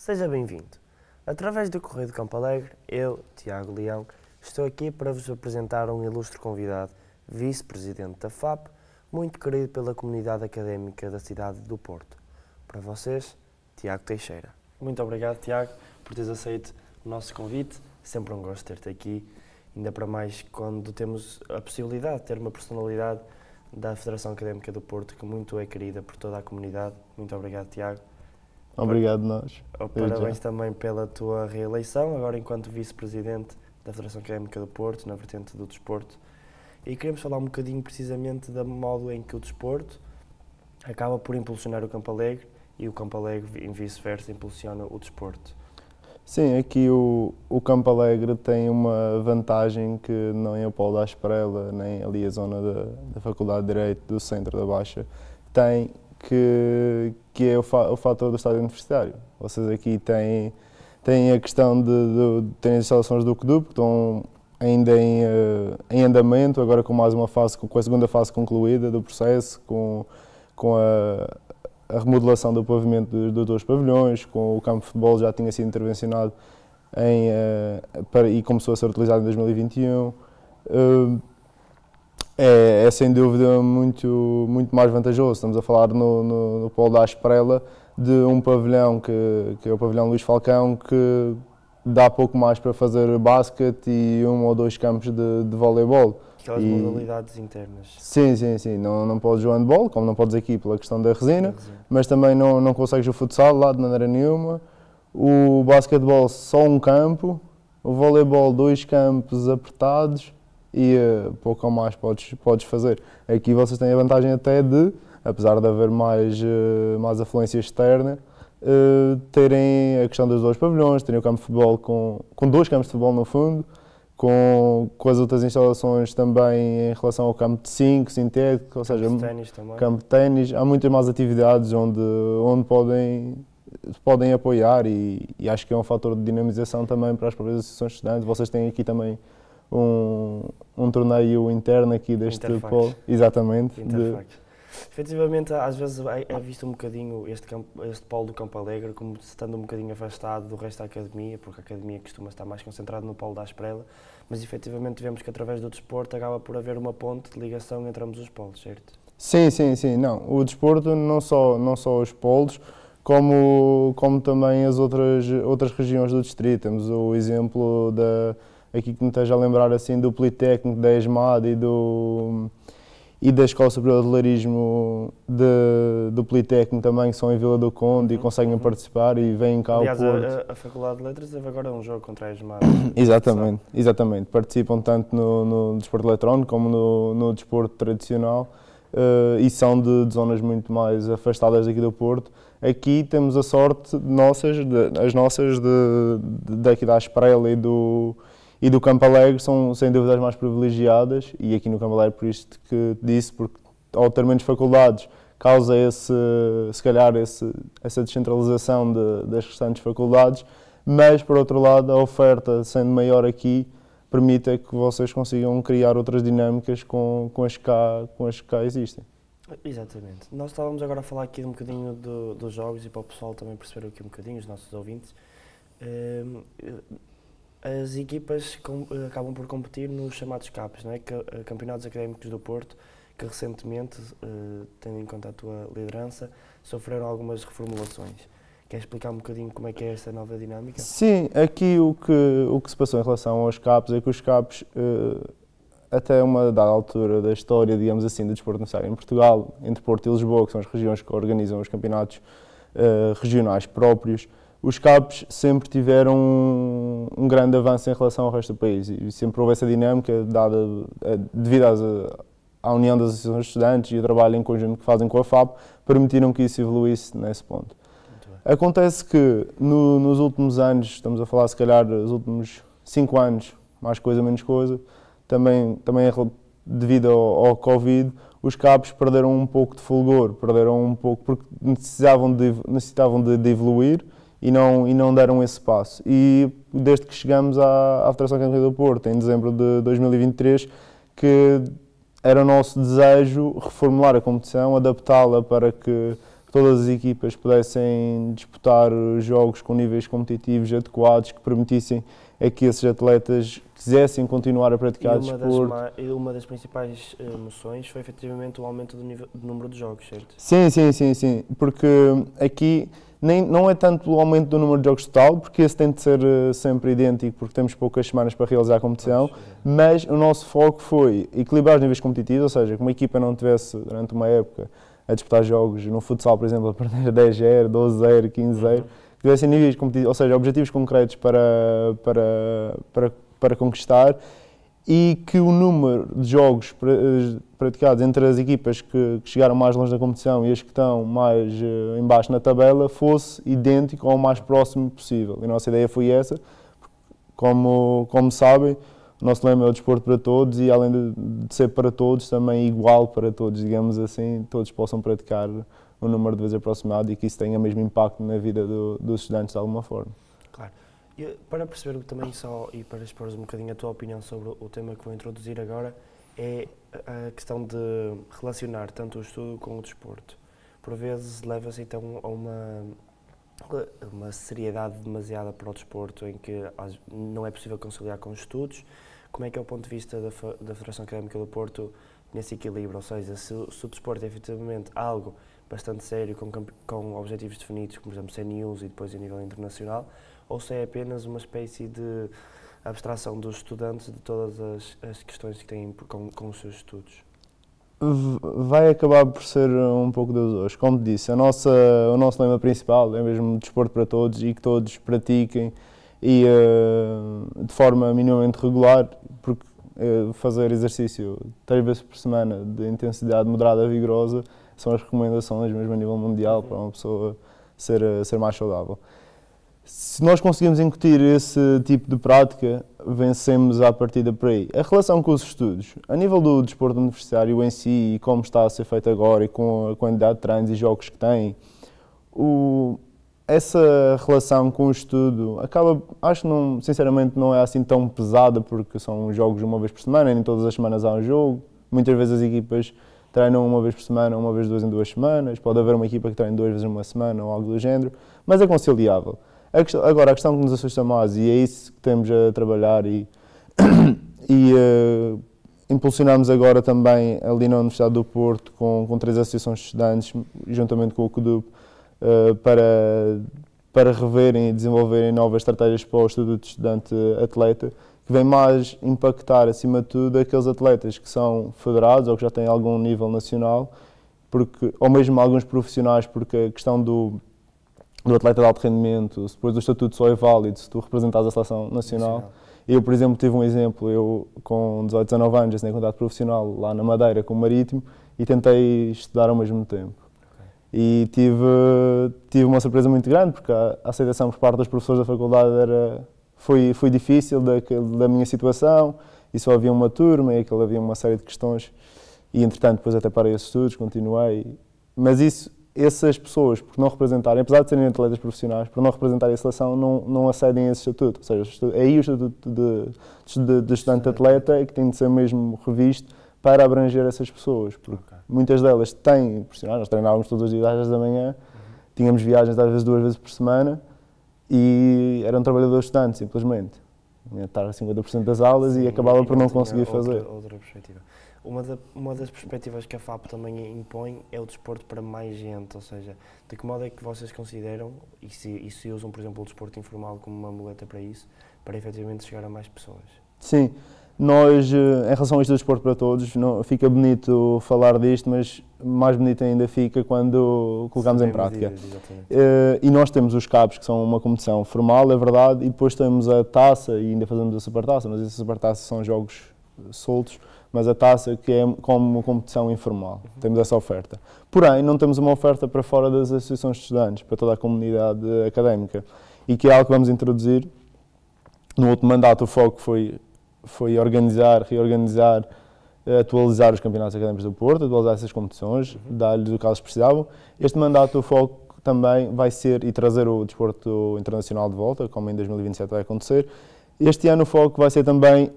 Seja bem-vindo. Através do Correio de Campo Alegre, eu, Tiago Leão, estou aqui para vos apresentar um ilustre convidado, vice-presidente da FAP, muito querido pela comunidade académica da cidade do Porto. Para vocês, Tiago Teixeira. Muito obrigado, Tiago, por teres aceito o nosso convite. Sempre um gosto ter-te aqui, ainda para mais quando temos a possibilidade de ter uma personalidade da Federação Académica do Porto, que muito é querida por toda a comunidade. Muito obrigado, Tiago. Obrigado, nós. Parabéns também pela tua reeleição, agora enquanto vice-presidente da Federação Académica do Porto, na vertente do desporto. E queremos falar um bocadinho precisamente do modo em que o desporto acaba por impulsionar o Campo Alegre e o Campo Alegre, em vice-versa, impulsiona o desporto. Sim, aqui o Campo Alegre tem uma vantagem que não é o Polo da Esprela, nem ali a zona da Faculdade de Direito do Centro da Baixa tem, que é o fator do estádio universitário. Vocês aqui têm a questão de terem as instalações do CDUP, que estão ainda em andamento, agora com mais uma fase, com a segunda fase concluída do processo, com a remodelação do pavimento dos dois pavilhões, com o campo de futebol já tinha sido intervencionado e começou a ser utilizado em 2021. É sem dúvida muito mais vantajoso. Estamos a falar no Polo da Esprela de um pavilhão que é o pavilhão Luís Falcão, que dá pouco mais para fazer basquete e um ou dois campos de voleibol. Aquelas modalidades internas. Sim. Não podes jogar handball, como não podes aqui pela questão da resina, mas também não consegues o futsal lá de maneira nenhuma. O basquetebol só um campo, o voleibol dois campos apertados e pouco ou mais podes fazer. Aqui vocês têm a vantagem até de, apesar de haver mais afluência externa, terem a questão dos dois pavilhões, terem o campo de futebol com dois campos de futebol no fundo, com as outras instalações também em relação ao campo de 5, sintético, ou seja, campo de ténis. Há muitas mais atividades onde podem apoiar e acho que é um fator de dinamização também para as próprias associações de estudantes. Vocês têm aqui também um torneio interno aqui deste polo. Exatamente. Efetivamente, às vezes é visto um bocadinho este polo do Campo Alegre como estando um bocadinho afastado do resto da academia, porque a academia costuma estar mais concentrada no polo da Esprela, mas efetivamente vemos que através do desporto acaba por haver uma ponte de ligação entre ambos os polos, certo? Sim. Não, o desporto não só os polos, como também as outras regiões do distrito. Temos o exemplo aqui que me esteja a lembrar assim, do Politécnico, da ESMAD e da Escola Superior de Hotelarismo do Politécnico também, que são em Vila do Conde e conseguem participar e vêm cá ao Porto. Aliás, a Faculdade de Letras teve agora um jogo contra a ESMAD. Exatamente. Participam tanto no desporto eletrónico como no desporto tradicional e são de zonas muito mais afastadas daqui do Porto. Aqui temos a sorte as nossas daqui da Esprela e do Campo Alegre são sem dúvida as mais privilegiadas, e aqui no Campo Alegre por isto que disse, porque ao ter menos faculdades causa se calhar essa descentralização das restantes faculdades, mas por outro lado a oferta sendo maior aqui permite que vocês consigam criar outras dinâmicas com as que cá existem. Exatamente. Nós estávamos agora a falar aqui um bocadinho dos jogos e para o pessoal também perceber aqui um bocadinho, os nossos ouvintes. As equipas acabam por competir nos chamados CAPs, não é? Campeonatos Académicos do Porto, que recentemente, tendo em conta a tua liderança, sofreram algumas reformulações. Queres explicar um bocadinho como é que é esta nova dinâmica? Sim, aqui o que se passou em relação aos CAPs é que os CAPs, até uma dada altura da história, digamos assim, do desporto universitário em Portugal, entre Porto e Lisboa, que são as regiões que organizam os campeonatos regionais próprios, os CAPs sempre tiveram um grande avanço em relação ao resto do país e sempre houve essa dinâmica devido à união das associações de estudantes e o trabalho em conjunto que fazem com a FAP, permitiram que isso evoluísse nesse ponto. Acontece que nos últimos anos, estamos a falar se calhar dos últimos 5 anos, mais coisa, menos coisa, também devido ao Covid, os CAPs perderam um pouco de fulgor, porque necessitavam de evoluir e não deram esse passo. E desde que chegamos à Federação Académica do Porto, em dezembro de 2023, que era o nosso desejo reformular a competição, adaptá-la para que todas as equipas pudessem disputar jogos com níveis competitivos adequados que permitissem a que esses atletas quisessem continuar a praticar desporto. E uma das principais emoções foi efetivamente o aumento do número de jogos, certo? Sim, porque aqui não é tanto o aumento do número de jogos total, porque esse tem de ser sempre idêntico, porque temos poucas semanas para realizar a competição, mas o nosso foco foi equilibrar os níveis competitivos, ou seja, que uma equipa não tivesse, durante uma época, a disputar jogos no futsal, por exemplo, a perder 10-0, 12-0, 15-0, que tivessem níveis competitivos, ou seja, objetivos concretos para conquistar, e que o número de jogos praticados entre as equipas que chegaram mais longe da competição e as que estão mais em baixo na tabela fosse idêntico ou o mais próximo possível. E a nossa ideia foi essa. Como sabem, o nosso lema é o desporto para todos e, além de ser para todos, também igual para todos, digamos assim, todos possam praticar um número de vezes aproximado e que isso tenha mesmo impacto na vida dos estudantes de alguma forma. Claro. E para perceber também e para expor um bocadinho a tua opinião sobre o tema que vou introduzir agora, é a questão de relacionar tanto o estudo com o desporto. Por vezes leva-se então a uma seriedade demasiada para o desporto, em que não é possível conciliar com os estudos. Como é que é o ponto de vista da Federação Académica do Porto nesse equilíbrio? Ou seja, se o desporto é efetivamente algo bastante sério, com objetivos definidos, como por exemplo ser news e depois a nível internacional, ou se é apenas uma espécie de abstração dos estudantes de todas as questões que têm com os seus estudos? Vai acabar por ser um pouco dos dois. Como disse, o nosso lema principal é mesmo desporto para todos e que todos pratiquem e de forma minimamente regular, porque fazer exercício 3 vezes por semana de intensidade moderada vigorosa são as recomendações mesmo a nível mundial para uma pessoa ser mais saudável. Se nós conseguimos incutir esse tipo de prática, vencemos à partida por aí. A relação com os estudos, a nível do desporto universitário em si e como está a ser feito agora e com a quantidade de treinos e jogos que tem, essa relação com o estudo acho que sinceramente não é assim tão pesada, porque são jogos uma vez por semana, nem todas as semanas há um jogo. Muitas vezes as equipas treinam uma vez por semana, uma vez 2 em 2 semanas, pode haver uma equipa que treine 2 vezes numa semana ou algo do género, mas é conciliável. Agora, a questão que nos assusta mais, e é isso que temos a trabalhar e impulsionamos agora também ali na Universidade do Porto com 3 associações de estudantes, juntamente com o CUDUP, para reverem e desenvolverem novas estratégias para o Estatuto de Estudante Atleta, que vem mais impactar, acima de tudo, aqueles atletas que são federados ou que já têm algum nível nacional, ou mesmo alguns profissionais, porque a questão do atleta de alto rendimento, se depois do estatuto só é válido se tu representares a seleção nacional. Eu, por exemplo, tive um exemplo, eu com 18, 19 anos, assinei contrato profissional lá na Madeira com o Marítimo e tentei estudar ao mesmo tempo. E tive uma surpresa muito grande, porque a aceitação por parte dos professores da faculdade foi difícil da minha situação, e só havia uma turma e havia uma série de questões, e entretanto depois até parei os estudos, continuei, mas essas pessoas, por não representarem, apesar de serem atletas profissionais, por não representarem a seleção, não acedem a esse estatuto. Ou seja, é aí o estatuto de estudante-atleta que tem de ser mesmo revisto para abranger essas pessoas. Porque muitas delas têm profissionais, nós treinávamos todos os dias às 10 da manhã, tínhamos viagens às vezes 2 vezes por semana e eram trabalhadores estudantes, simplesmente. Ia estar a 50% das aulas e acabava por não conseguir fazer. Outra perspectiva. Uma das perspectivas que a FAP também impõe é o desporto para mais gente, ou seja, de que modo é que vocês consideram, e se usam, por exemplo, o desporto informal como uma muleta para isso, para efetivamente chegar a mais pessoas? Sim, nós, em relação a isto do desporto para todos, fica bonito falar disto, mas mais bonito ainda fica quando colocamos em prática. E nós temos os CAPs, que são uma competição formal, é verdade, e depois temos a taça, e ainda fazemos a supertaça, mas a supertaça são jogos soltos, mas a taça que é como uma competição informal. Temos essa oferta. Porém, não temos uma oferta para fora das associações de estudantes, para toda a comunidade académica, e que é algo que vamos introduzir. No último mandato o foco foi organizar, reorganizar, atualizar os campeonatos académicos do Porto, atualizar essas competições, dar-lhes o que elas precisavam. Este mandato o foco também vai ser e trazer o desporto internacional de volta, como em 2027 vai acontecer, Este ano o foco vai ser também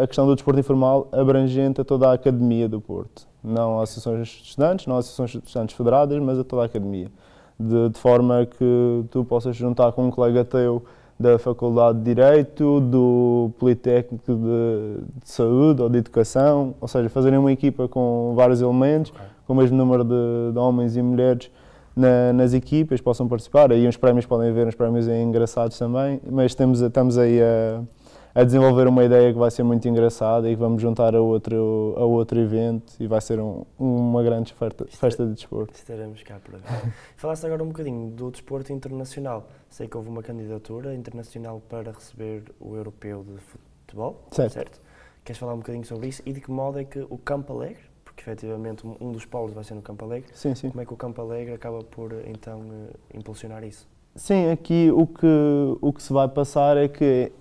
a questão do desporto informal abrangente a toda a academia do Porto. Não às associações de estudantes, não às associações de estudantes federadas, mas a toda a academia. De forma que tu possas juntar com um colega teu da Faculdade de Direito, do Politécnico de Saúde ou de Educação, ou seja, fazerem uma equipa com vários elementos, com o mesmo número de homens e mulheres nas equipas, possam participar. Aí uns prémios podem haver, uns prémios engraçados também, mas estamos aí a desenvolver uma ideia que vai ser muito engraçada e que vamos juntar a outro evento e vai ser uma grande festa de desporto. Estaremos cá para ver. Falaste agora um bocadinho do desporto internacional. Sei que houve uma candidatura internacional para receber o Europeu de Futebol, certo? Queres falar um bocadinho sobre isso e de que modo é que o Campo Alegre, porque efetivamente um dos polos vai ser no Campo Alegre, sim, sim. Como é que o Campo Alegre acaba por então impulsionar isso? Sim, aqui o que se vai passar é que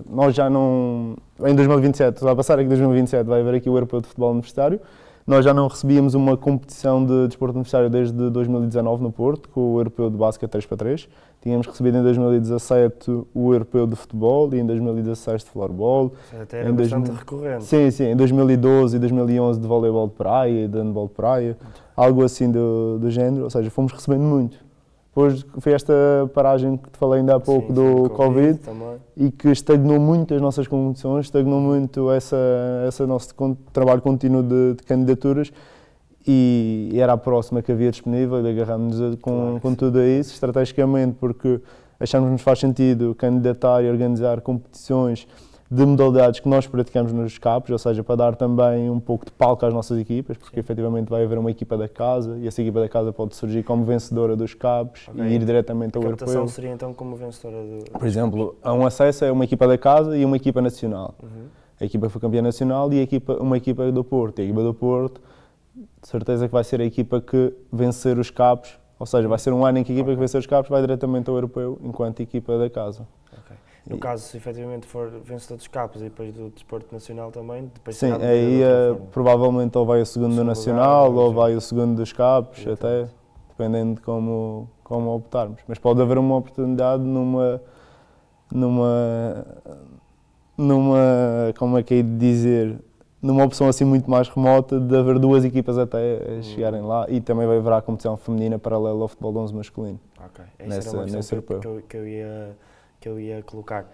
nós já não... Em 2027, vai passar é que em 2027 vai haver aqui o Europeu de Futebol Universitário. Nós já não recebíamos uma competição de desporto universitário desde 2019 no Porto, com o Europeu de Basquete 3x3. Tínhamos recebido em 2017 o Europeu de Futebol e em 2016 de Floorball. Até era bastante recorrente. Sim, sim. Em 2012 e 2011 de voleibol de praia e de handball de praia. Algo assim do género. Ou seja, fomos recebendo muito. Depois foi esta paragem que te falei ainda há pouco do Covid e que estagnou muito as nossas competições, estagnou muito esse nosso trabalho contínuo de candidaturas e era a próxima que havia disponível e agarramos-nos com tudo isso, estrategicamente, porque achamos que nos faz sentido candidatar e organizar competições de modalidades que nós praticamos nos capos, ou seja, para dar também um pouco de palco às nossas equipas, porque efetivamente vai haver uma equipa da casa e essa equipa da casa pode surgir como vencedora dos capos e ir diretamente ao Europeu. A captação seria então como vencedora Por exemplo, a um acesso é uma equipa da casa e uma equipa nacional. A equipa que foi campeã nacional e uma equipa do Porto. E a equipa do Porto, de certeza que vai ser a equipa que vencer os capos, ou seja, vai ser um ano em que a equipa que vencer os capos vai diretamente ao Europeu enquanto equipa da casa. No caso, se efetivamente for vencedor dos capos e depois do desporto nacional também, depois sim, aí provavelmente ou vai o segundo do nacional ou vai o segundo dos capos, até, dependendo de como optarmos. Mas pode haver uma oportunidade numa como é que é de dizer, numa opção assim muito mais remota de haver duas equipas até chegarem lá e também haverá competição feminina paralela ao futebol de 11 masculino. Ok, essa era uma questão que eu ia colocar.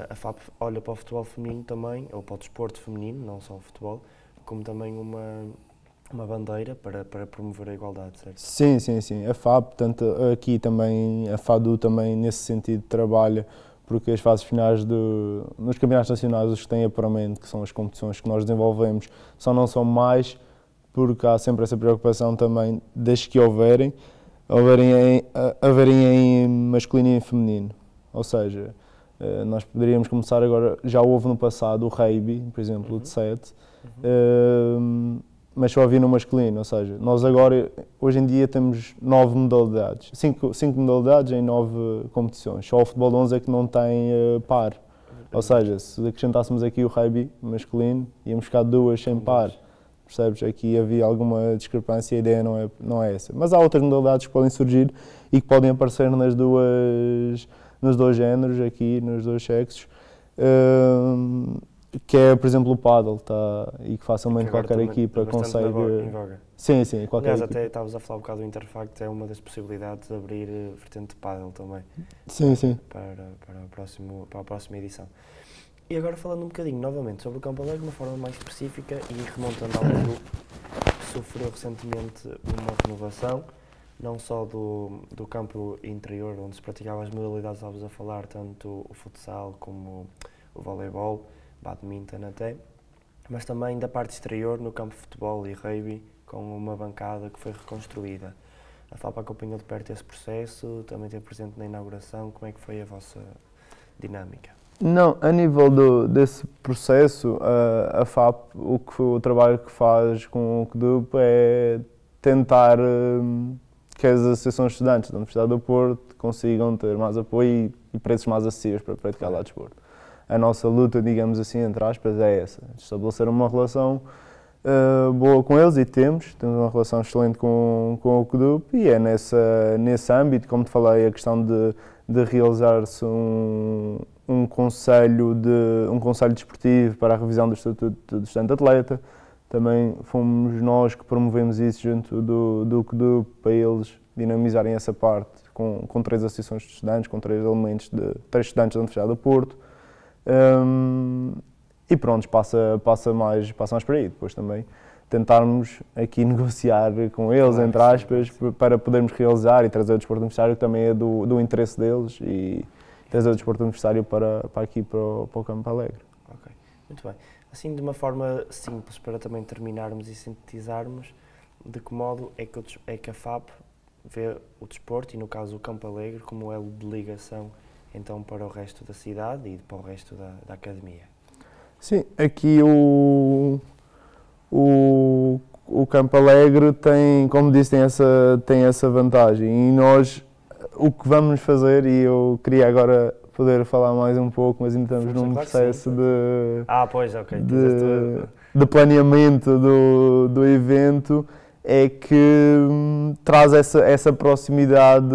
A FAP olha para o futebol feminino também, ou para o desporto feminino, não só o futebol, como também uma bandeira para promover a igualdade, certo? Sim, sim, sim. A FAP, tanto aqui também, a FADU também nesse sentido trabalha, porque as fases finais nos campeonatos nacionais, os que têm apuramento, que são as competições que nós desenvolvemos, não são mais, porque há sempre essa preocupação também, desde que houverem em masculino e em feminino. Ou seja, nós poderíamos começar agora, já houve no passado o rugby, por exemplo, de 7, mas só havia no masculino, ou seja, nós agora, hoje em dia temos 9 modalidades, 5 modalidades em 9 competições, só o futebol de 11 é que não tem par, ou seja, se acrescentássemos aqui o rugby masculino, íamos ficar 2 sem par, percebes? Aqui havia alguma discrepância e a ideia não é essa, mas há outras modalidades que podem surgir e que podem aparecer nos dois géneros aqui, nos dois sexos, que é, por exemplo, o paddle, e que facilmente qualquer equipa consegue... Em voga. Sim, sim, qualquer Aliás, equipa. até estavas a falar um bocado do Interfact, é uma das possibilidades de abrir vertente de paddle também. Sim, sim. Para a próxima edição. E agora falando um bocadinho, novamente, sobre o Campo Alegre, de uma forma mais específica e remontando ao grupo que sofreu recentemente uma renovação, não só do campo interior, onde se praticava as modalidades, estavas a falar, tanto o futsal como o voleibol, badminton até, mas também da parte exterior, no campo de futebol e rugby, com uma bancada que foi reconstruída. A FAP acompanhou de perto esse processo, também esteve presente na inauguração. Como é que foi a vossa dinâmica? Não, a nível desse processo, a FAP, o trabalho que faz com o CDUP é tentar que as associações de estudantes da Universidade do Porto consigam ter mais apoio e preços mais acessíveis para praticar lá desporto. A nossa luta, digamos assim, entre aspas, é essa, estabelecer uma relação boa com eles e temos uma relação excelente com o CDUP e é nesse âmbito, como te falei, a questão de realizar-se um conselho desportivo para a revisão do estatuto do estudante atleta. Também fomos nós que promovemos isso junto do CDUP para eles dinamizarem essa parte com 3 associações de estudantes, com 3 elementos de 3 estudantes da Universidade do Porto. E pronto, passa mais por aí. Depois também tentarmos aqui negociar com eles, entre aspas, para podermos realizar e trazer o desporto universitário, que também é do interesse deles, e trazer o desporto universitário para aqui, para o Campo Alegre. Ok, muito bem. Assim, de uma forma simples, para também terminarmos e sintetizarmos, de que modo é que a FAP vê o desporto, e no caso o Campo Alegre, como elo de ligação então para o resto da cidade e para o resto da academia? Sim, aqui o Campo Alegre tem, como disse, tem essa vantagem, e nós o que vamos fazer, e eu queria agora poder falar mais um pouco, mas ainda estamos num processo de planeamento do evento, é que traz essa proximidade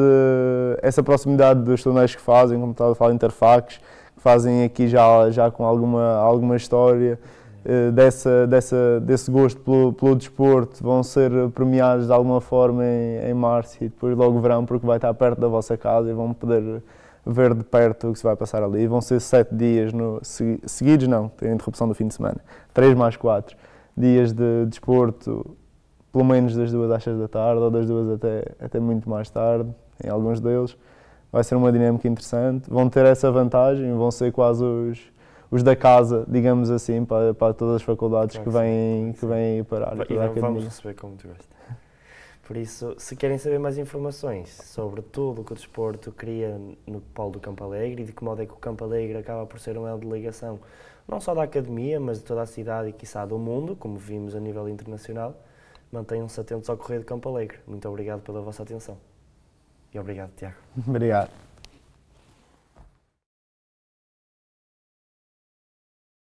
dos torneios que fazem, como estava a falar, Interfacs, que fazem aqui já com alguma história, desse gosto pelo desporto. Vão ser premiados de alguma forma em março, e depois logo verão, porque vai estar perto da vossa casa e vão poder ver de perto o que se vai passar ali. Vão ser 7 dias seguidos, não, tem a interrupção do fim de semana, 3 mais 4 dias de desporto, pelo menos das 2 às 6 da tarde, ou das 2 até muito mais tarde, em alguns deles. Vai ser uma dinâmica interessante, vão ter essa vantagem, vão ser quase os da casa, digamos assim, para todas as faculdades que vêm parar. E vamos receber com muito gosto. Por isso, se querem saber mais informações sobre tudo o que o desporto cria no polo do Campo Alegre, e de que modo é que o Campo Alegre acaba por ser um elo de ligação, não só da academia, mas de toda a cidade e, quiçá, do mundo, como vimos a nível internacional, mantenham-se atentos ao Correio de Campo Alegre. Muito obrigado pela vossa atenção. E obrigado, Tiago. Obrigado.